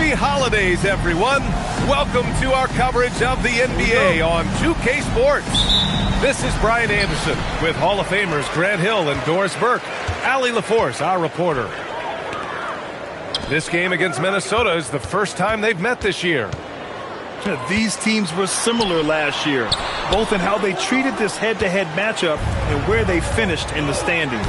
Happy holidays, everyone. Welcome to our coverage of the NBA on 2K Sports. This is Brian Anderson with Hall of Famers Grant Hill and Doris Burke. Allie LaForce, our reporter. This game against Minnesota is the first time they've met this year. These teams were similar last year, both in how they treated this head-to-head matchup and where they finished in the standings.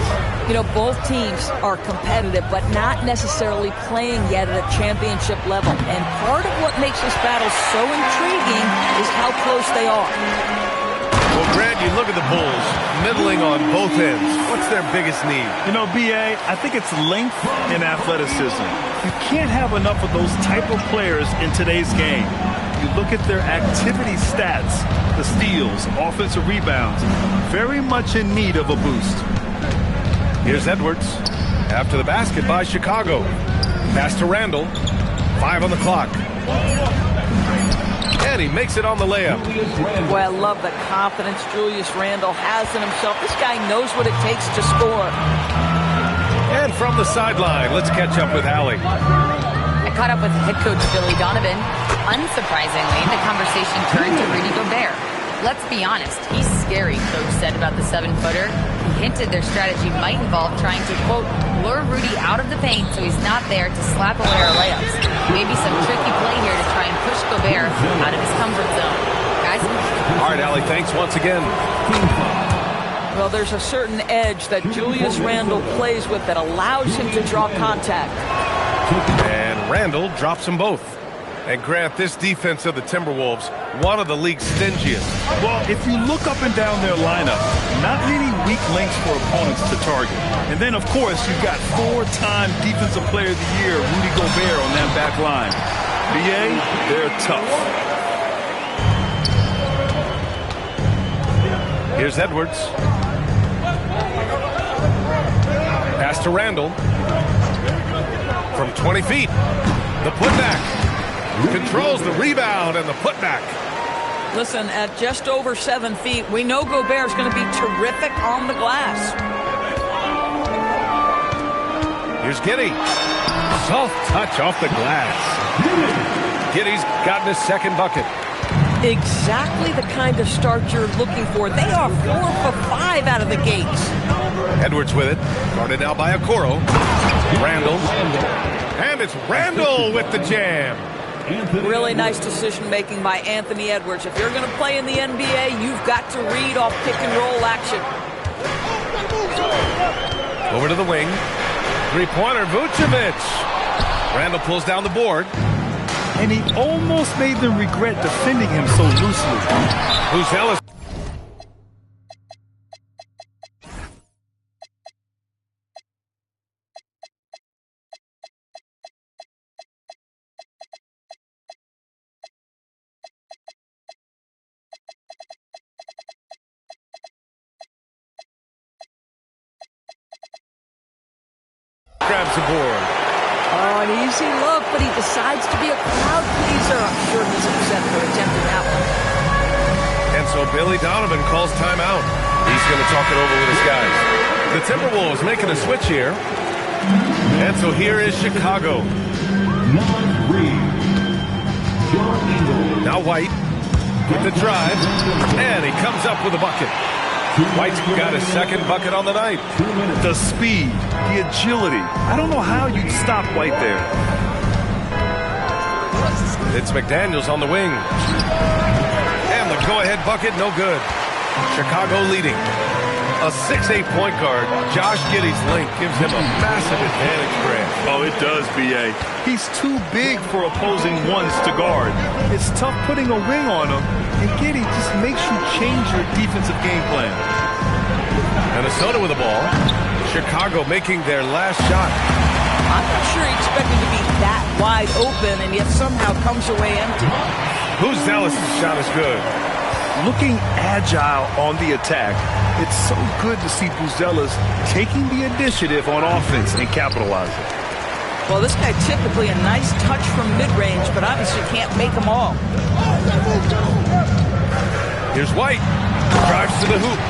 You know, both teams are competitive, but not necessarily playing yet at a championship level. And part of what makes this battle so intriguing is how close they are. Well, Grant, you look at the Bulls, middling on both ends. What's their biggest need? You know, B.A., I think it's length and athleticism. You can't have enough of those type of players in today's game. You look at their activity stats, the steals, offensive rebounds, very much in need of a boost. Here's Edwards. After the basket by Chicago. Pass to Randall. 5 on the clock. And he makes it on the layup. Boy, I love the confidence Julius Randle has in himself. This guy knows what it takes to score. And from the sideline, let's catch up with Allie. I caught up with head coach Billy Donovan. Unsurprisingly, the conversation turned to Rudy Gobert. Let's be honest, he's scary, coach said about the 7-footer. He hinted their strategy might involve trying to, quote, lure Rudy out of the paint so he's not there to slap away our layups. Maybe some tricky play here to try and push Gobert out of his comfort zone. Guys? All right, Allie, thanks once again. Well, there's a certain edge that Julius Randle plays with that allows him to draw contact. And Randall drops them both. And Grant, this defense of the Timberwolves, one of the league's stingiest. Well, if you look up and down their lineup, not many weak links for opponents to target. And then, of course, you've got 4-time Defensive Player of the Year, Rudy Gobert, on that back line. BA, they're tough. Here's Edwards. Pass to Randall. From 20 feet. The putback. Controls the rebound and the putback. Listen, at just over 7 feet, we know Gobert's going to be terrific on the glass. Here's Giddey. Soft touch off the glass. Giddey's gotten his second bucket. Exactly the kind of start you're looking for. They are 4 for 5 out of the gates. Edwards with it. Guarded now by Okoro. Randall. And it's Randall with the jam. Really nice decision-making by Anthony Edwards. If you're going to play in the NBA, you've got to read off pick-and-roll action. Over to the wing. Three-pointer, Vucevic. Randall pulls down the board. And he almost made them regret defending him so loosely. Vucevic. Grabs the board. Oh, an easy look, but he decides to be a crowd pleaser. I'm sure he's upset for attempting that one. And so Billy Donovan calls timeout. He's going to talk it over with his guys. The Timberwolves making a switch here. And so here is Chicago. Now White with the drive. And he comes up with a bucket. White's got his second bucket on the night. The speed, the agility. I don't know how you'd stop White there. It's McDaniels on the wing. And the go-ahead bucket, no good. Chicago leading. A 6'8" point guard, Josh Giddey's length gives him a massive advantage, Grant. Oh, it does, B.A. He's too big for opposing ones to guard. It's tough putting a wing on him, and Giddey just makes you change your defensive game plan. Minnesota with the ball. Chicago making their last shot. I'm not sure he expected to be that wide open, and yet somehow comes away empty. Who's Zealous' shot is good. Looking agile on the attack, it's so good to see Buzelis taking the initiative on offense and capitalizing. Well, this guy typically a nice touch from mid-range, but obviously can't make them all. Here's White. Drives to the hoop.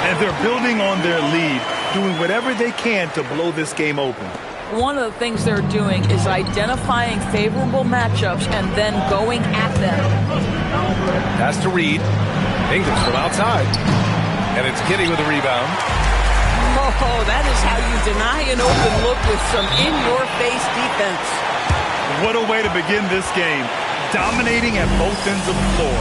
And they're building on their lead, doing whatever they can to blow this game open. one of the things they're doing is identifying favorable matchups and then going at them. Pass to Reed. Ingles from outside. And it's Giddey with the rebound. Oh, that is how you deny an open look with some in-your-face defense. What a way to begin this game. Dominating at both ends of the floor.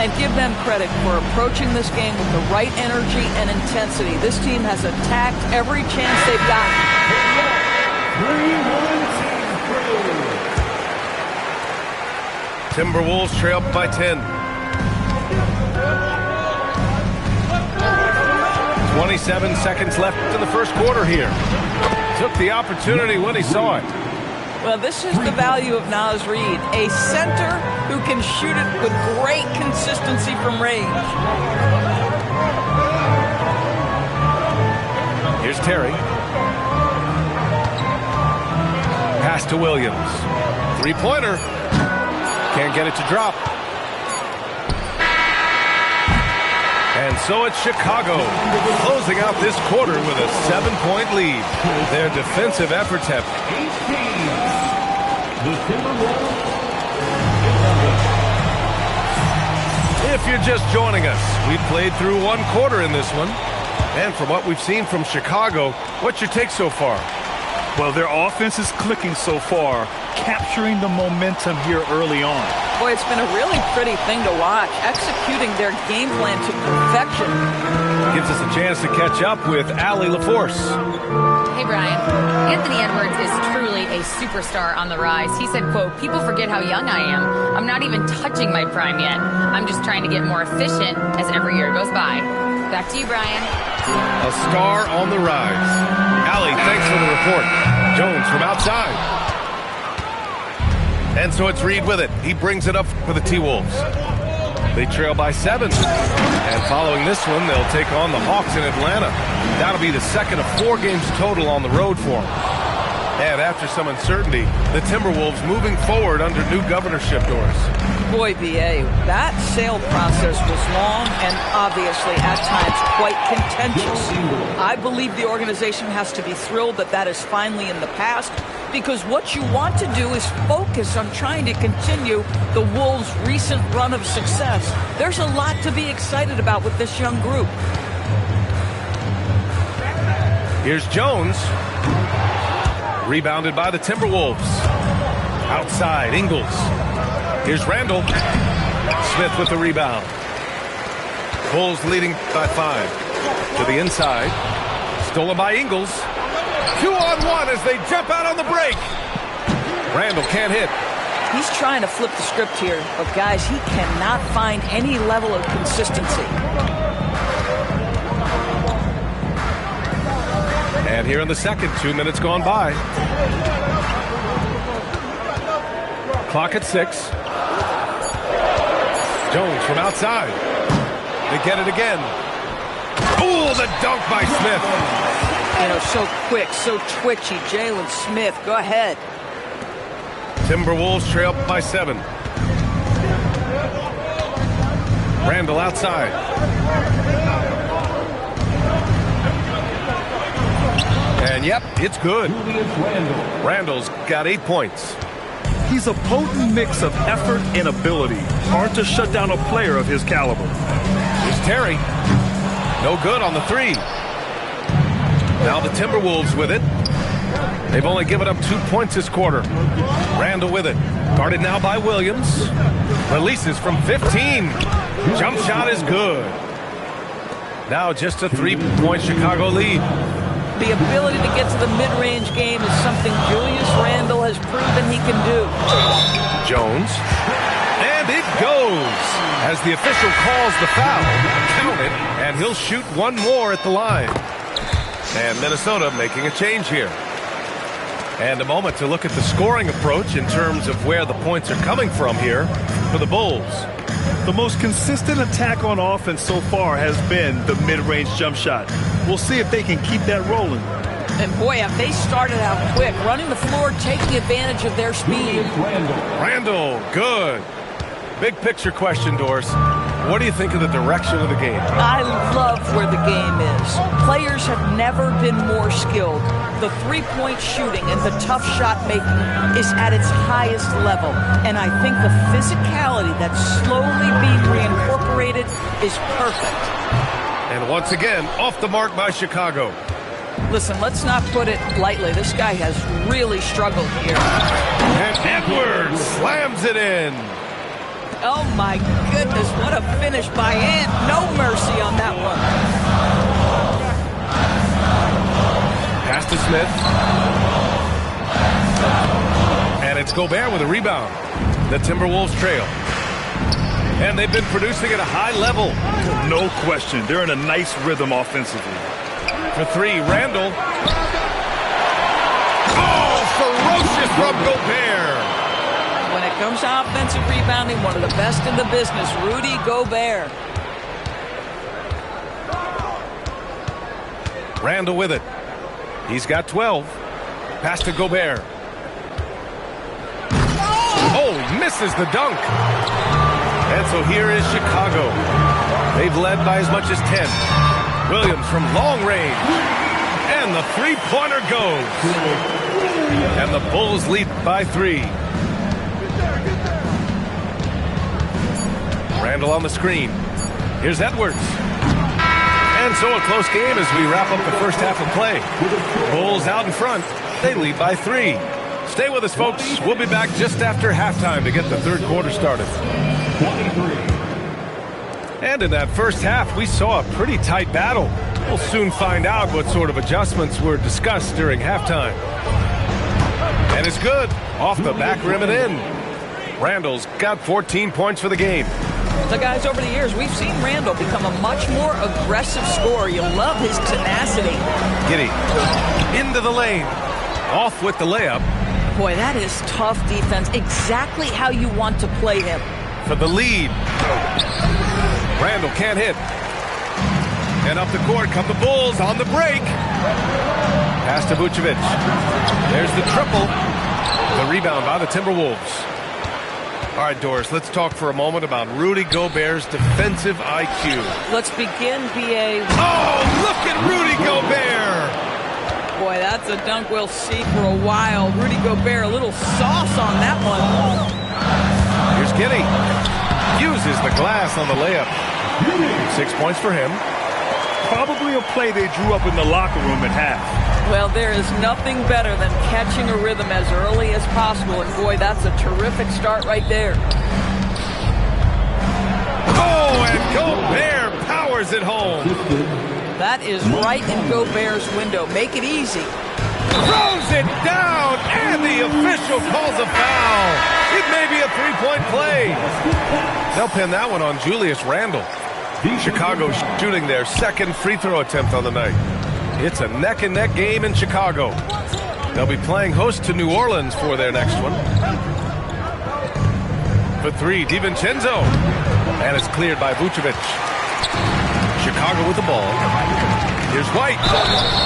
And give them credit for approaching this game with the right energy and intensity. This team has attacked every chance they've gotten. Timberwolves trail by 10. 27 seconds left in the first quarter here. Took the opportunity when he saw it. Well, this is the value of Naz Reid, a center who can shoot it with great consistency from range. Here's Terry. Pass to Williams. Three-pointer. Can't get it to drop. And so it's Chicago closing out this quarter with a 7-point lead. Their defensive efforts have If you're just joining us, we've played through one quarter in this one. And from what we've seen from Chicago, what's your take so far? Well, their offense is clicking so far, capturing the momentum here early on. Boy, it's been a really pretty thing to watch, executing their game plan to perfection. Gives us a chance to catch up with Allie LaForce. Hey, Brian. Anthony Edwards is truly a superstar on the rise. He said, quote, "People forget how young I am. I'm not even touching my prime yet. I'm just trying to get more efficient as every year goes by." Back to you, Brian. A star on the rise. Allie, thanks for the report. Jones from outside. And so it's Reed with it. He brings it up for the T-Wolves. They trail by 7. And following this one, they'll take on the Hawks in Atlanta. That'll be the second of 4 games total on the road for them. And after some uncertainty, the Timberwolves moving forward under new governorship doors. Boy, B.A., that sale process was long and obviously at times quite contentious. I believe the organization has to be thrilled that that is finally in the past, because what you want to do is focus on trying to continue the Wolves' recent run of success. There's a lot to be excited about with this young group. Here's Jones. Rebounded by the Timberwolves. Outside, Ingles. Here's Randall. Smith with the rebound. Bulls leading by 5. To the inside. Stolen by Ingles. 2-on-1 as they jump out on the break. Randall can't hit. He's trying to flip the script here, but guys, he cannot find any level of consistency. And here in the second, 2 minutes gone by. Clock at 6. Jones from outside. They get it again. Oh, the dunk by Smith. You know, so quick, so twitchy. Jalen Smith, go ahead. Timberwolves trail by 7. Randall outside. And yep, it's good. Randall's got 8 points. He's a potent mix of effort and ability. Hard to shut down a player of his caliber. Here's Terry. No good on the 3. Now the Timberwolves with it. They've only given up 2 points this quarter. Randall with it. Guarded now by Williams. Releases from 15. Jump shot is good. Now just a 3-point Chicago lead. The ability to get to the mid-range game is something Julius Randle has proven he can do. Jones. And it goes. As the official calls the foul. Count it. And he'll shoot one more at the line. And Minnesota making a change here. And a moment to look at the scoring approach in terms of where the points are coming from here for the Bulls. The most consistent attack on offense so far has been the mid-range jump shot. We'll see if they can keep that rolling. And boy, have they started out quick, running the floor, taking advantage of their speed. Randall, good. Big picture question, Doris. What do you think of the direction of the game? I love where the game is. Players have never been more skilled. The three-point shooting and the tough shot making is at its highest level. And I think the physicality that's slowly being reincorporated is perfect. And once again, off the mark by Chicago. Listen, let's not put it lightly. This guy has really struggled here. And Edwards slams it in. Oh, my goodness, what a finish by Ant. No mercy on that one. Pass to Smith. And it's Gobert with a rebound. The Timberwolves trail. And they've been producing at a high level. No question. They're in a nice rhythm offensively. For three, Randall. Oh, ferocious from Gobert. When it comes to offensive rebounding, one of the best in the business, Rudy Gobert. Randall with it. He's got 12. Pass to Gobert. Oh, misses the dunk. And so here is Chicago. They've led by as much as 10. Williams from long range. And the three-pointer goes. And the Bulls lead by 3. Randall on the screen. Here's Edwards. And so a close game as we wrap up the first half of play. Bulls out in front. They lead by 3. Stay with us, folks. We'll be back just after halftime to get the third quarter started. And in that first half, we saw a pretty tight battle. We'll soon find out what sort of adjustments were discussed during halftime. And it's good. Off the back rim and in. Randall's got 14 points for the game. So, guys, over the years, we've seen Randall become a much more aggressive scorer. You love his tenacity. Giddey into the lane. Off with the layup. Boy, that is tough defense. Exactly how you want to play him. For the lead. Randall can't hit. And up the court come the Bulls on the break. Pass to Vucevic. There's the triple. The rebound by the Timberwolves. All right, Doris, let's talk for a moment about Rudy Gobert's defensive IQ. Let's begin, B.A. Oh, look at Rudy Gobert. Boy, that's a dunk we'll see for a while. Rudy Gobert, a little sauce on that one. Here's Giddey. Uses the glass on the layup. 6 points for him. Probably a play they drew up in the locker room at half. Well, there is nothing better than catching a rhythm as early as possible. And, boy, that's a terrific start right there. Oh, and Gobert powers it home. That is right in Gobert's window. Make it easy. Throws it down, and the official calls a foul. It may be a three-point play. They'll pin that one on Julius Randle. Chicago shooting their second free throw attempt on the night. It's a neck-and-neck game in Chicago. They'll be playing host to New Orleans for their next one. For three, DiVincenzo. And it's cleared by Vucevic. Chicago with the ball. Here's White.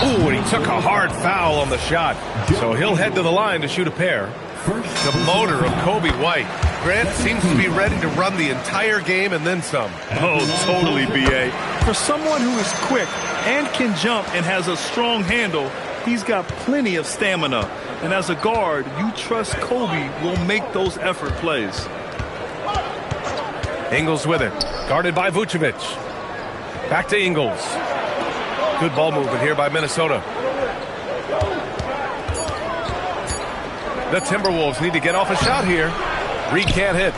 Ooh, and he took a hard foul on the shot. So he'll head to the line to shoot a pair. The motor of Kobe White. Grant seems to be ready to run the entire game and then some. Oh, totally, B.A. For someone who is quick and can jump and has a strong handle, he's got plenty of stamina. And as a guard, you trust Kobe will make those effort plays. Ingles with it. Guarded by Vucevic. Back to Ingles. Good ball movement here by Minnesota. The Timberwolves need to get off a shot here. Reed can't hit.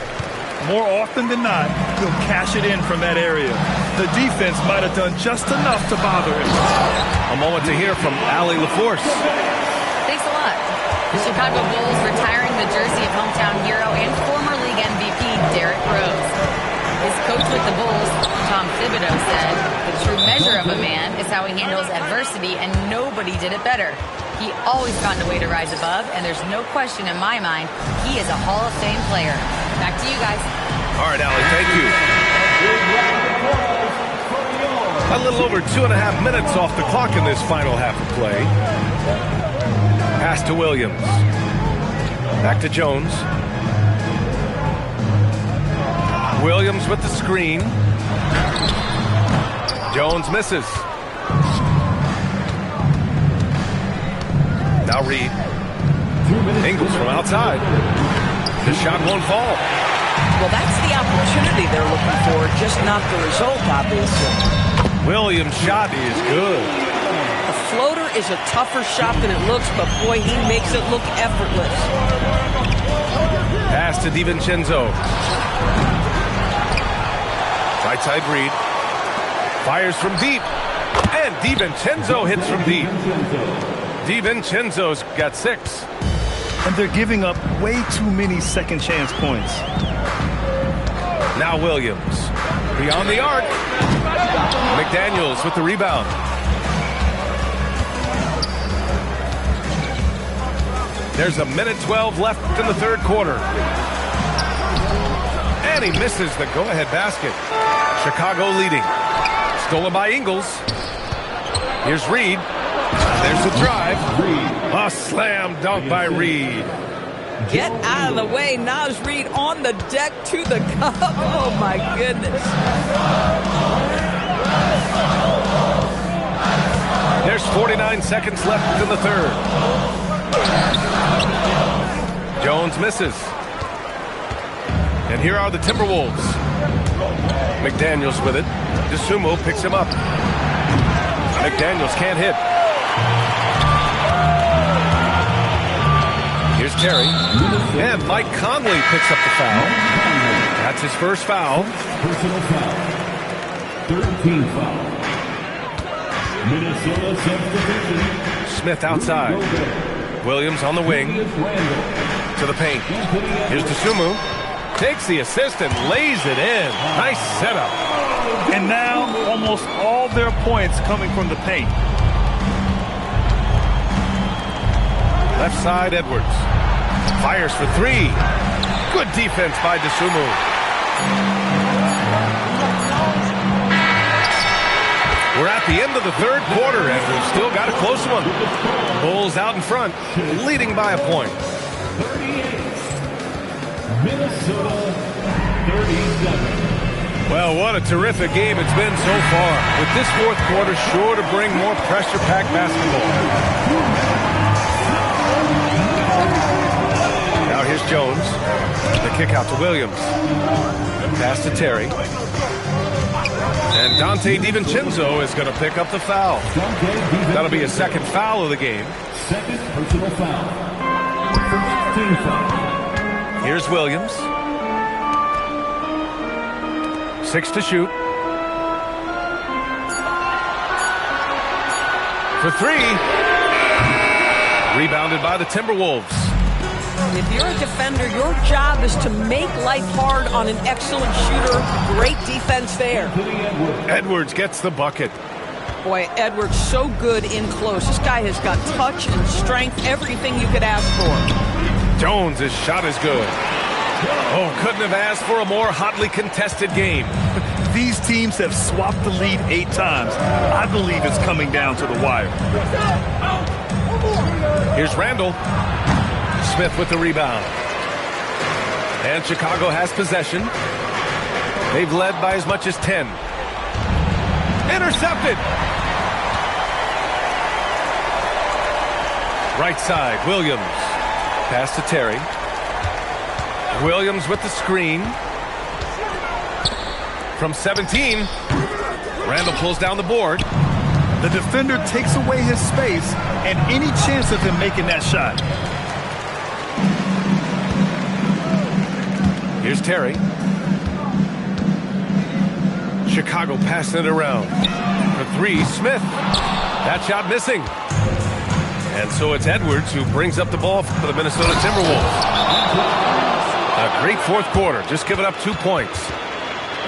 More often than not, he'll cash it in from that area. The defense might have done just enough to bother him. A moment to hear from Allie LaForce. Thanks a lot. The Chicago Bulls retiring the jersey of hometown hero and former league MVP Derrick Rose. His coach with the Bulls, Tom Thibodeau, said, "The true measure of a man is how he handles adversity, and nobody did it better. He always found a way to rise above, and there's no question in my mind he is a Hall of Fame player." Back to you guys. All right, Allie, thank you. A little over 2.5 minutes off the clock in this final half of play. Pass to Williams. Back to Jones. Williams with the screen. Jones misses. Now Reed. Ingles from outside. The shot won't fall. Well, that's the opportunity they're looking for, just not the result, obviously. Williams' shot is good. A floater is a tougher shot than it looks, but boy, he makes it look effortless. Pass to DiVincenzo. Right side Reed. Fires from deep. And DiVincenzo hits from deep. DiVincenzo's got 6. And they're giving up way too many second chance points. Now Williams. Beyond the arc. McDaniels with the rebound. There's 1:12 left in the third quarter. And he misses the go-ahead basket. Chicago leading. Stolen by Ingles. Here's Reed. There's the drive. A slam dunk by Reed. Get out of the way. Naz Reid on the deck to the cup. Oh, my goodness. There's 49 seconds left in the third. Jones misses. And here are the Timberwolves. McDaniels with it. DeSumo picks him up. McDaniels can't hit. Here's Terry. And Mike Conley picks up the foul. That's his first foul. Personal foul. 13 foul. Minnesota substitution. Smith outside. Williams on the wing. To the paint. Here's DeSumo. Takes the assist and lays it in. Nice setup. And now almost all their points coming from the paint. Left side, Edwards. Fires for 3. Good defense by DeSumo. We're at the end of the third quarter, and we've still got a close one. Bulls out in front, leading by a point. 38. Minnesota 37. Well, what a terrific game it's been so far. With this fourth quarter sure to bring more pressure-packed basketball. Now here's Jones. The kick out to Williams. Pass to Terry. And Dante DiVincenzo is going to pick up the foul. That'll be his second foul of the game. Second personal foul. First team foul. Here's Williams. 6 to shoot. For 3. Rebounded by the Timberwolves. If you're a defender, your job is to make life hard on an excellent shooter. Great defense there. Edwards gets the bucket. Boy, Edwards so good in close. This guy has got touch and strength, everything you could ask for. Jones' shot is good. Oh, couldn't have asked for a more hotly contested game. These teams have swapped the lead 8 times. I believe it's coming down to the wire. Here's Randall. Smith with the rebound. And Chicago has possession. They've led by as much as 10. Intercepted. Right side, Williams. Pass to Terry. Williams with the screen. From 17. Randall pulls down the board. The defender takes away his space and any chance of him making that shot. Here's Terry. Chicago passing it around. For 3, Smith. That shot missing. And so it's Edwards who brings up the ball for the Minnesota Timberwolves. A great fourth quarter, just giving up 2 points.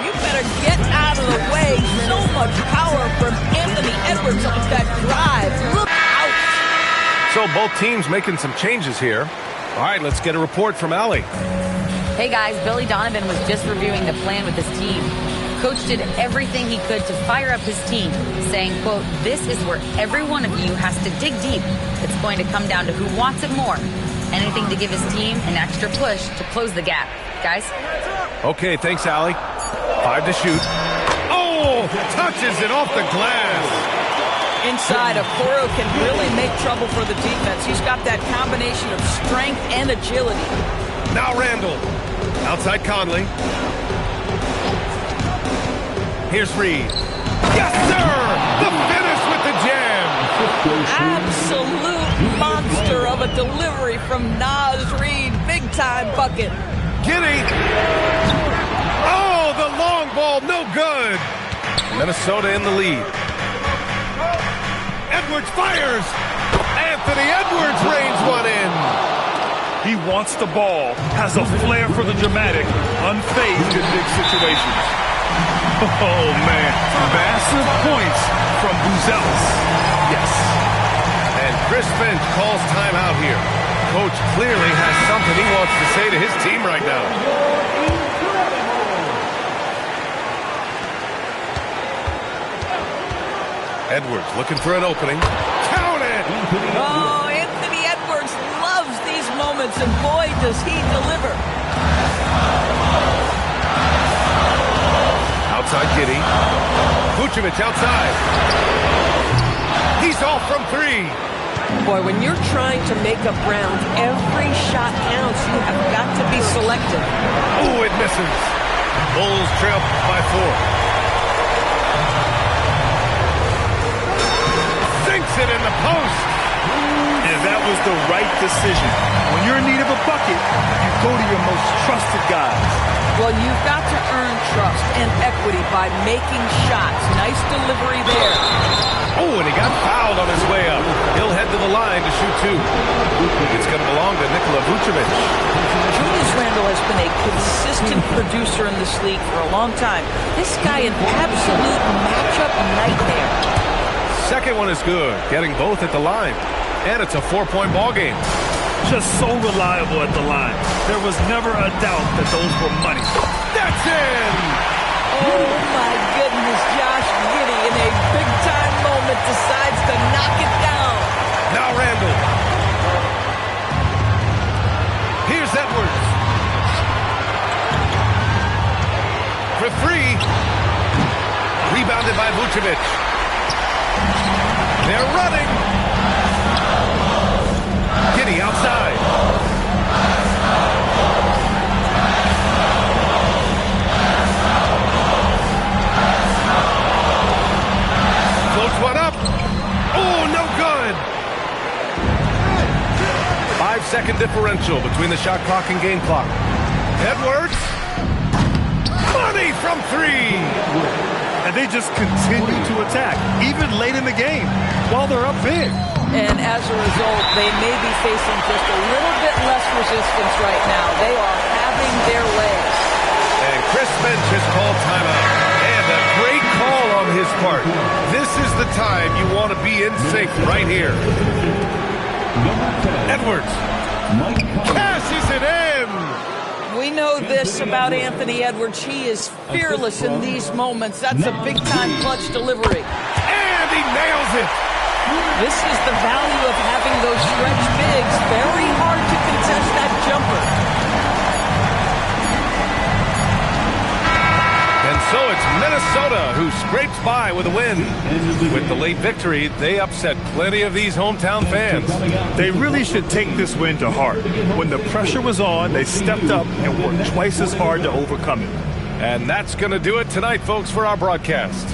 You better get out of the way. So much power from Anthony Edwards on that drive. Look out. So both teams making some changes here. All right, let's get a report from Allie. Hey guys, Billy Donovan was just reviewing the plan with his team. Coach did everything he could to fire up his team, saying, quote, "This is where every one of you has to dig deep. It's going to come down to who wants it more. Anything to give his team an extra push to close the gap. Guys?" Okay, thanks, Allie. 5 to shoot. Oh, touches it off the glass. Inside, Okoro can really make trouble for the defense. He's got that combination of strength and agility. Now Randall. Outside Conley. Here's Reed. Yes, sir! The finish with the jam. Absolute monster of a delivery from Naz Reed. Big-time bucket. Giddy. Oh, the long ball, no good. Minnesota in the lead. Edwards fires. Anthony Edwards rains one in. He wants the ball, has a flair for the dramatic, unfazed in big situations. Oh, man. Massive points from Buzelis. Yes. And Chris Finch calls timeout here. Coach clearly has something he wants to say to his team right now. Edwards looking for an opening. Count it! Oh, Anthony Edwards loves these moments, and boy, does he deliver. Outside Giddy. Vucevic outside. He's off from 3. Boy, when you're trying to make up ground, every shot counts. You have got to be selective. Oh, it misses. Bulls trail by 4. Sinks it in the post. And that was the right decision. When you're in need of a bucket, you go to your most trusted guys. Well, you've got to earn trust and equity by making shots. Nice delivery there. Oh, and he got fouled on his way up. He'll head to the line to shoot 2. It's going to belong to Nikola Vucevic. Julius Randle has been a consistent producer in this league for a long time. This guy an absolute matchup nightmare. Second one is good, getting both at the line. And it's a 4-point ball game. Just so reliable at the line. There was never a doubt that those were money. That's in! Oh, my goodness, Josh Giddey in a big-time moment decides to knock it down. Now Randall. Here's Edwards. For 3. Rebounded by Vucevic. They're running. Giddy outside. Floats one up. Oh, no good. 5-second differential between the shot clock and game clock. Edwards. Money from 3. And they just continue to attack, even late in the game, while they're up big. And as a result, they may be facing just a little bit less resistance right now. They are having their way. And Chris Finch has called timeout. And a great call on his part. This is the time you want to be in sync right here. Edwards. Cashes it in. We know this about Anthony Edwards. He is fearless in these moments. That's a big-time clutch delivery. And he nails it. This is the value of having those stretch bigs. Very hard to contest that jumper. And so it's Minnesota who scrapes by with a win. With the late victory, they upset plenty of these hometown fans. They really should take this win to heart. When the pressure was on, they stepped up and worked twice as hard to overcome it. And that's going to do it tonight, folks, for our broadcast.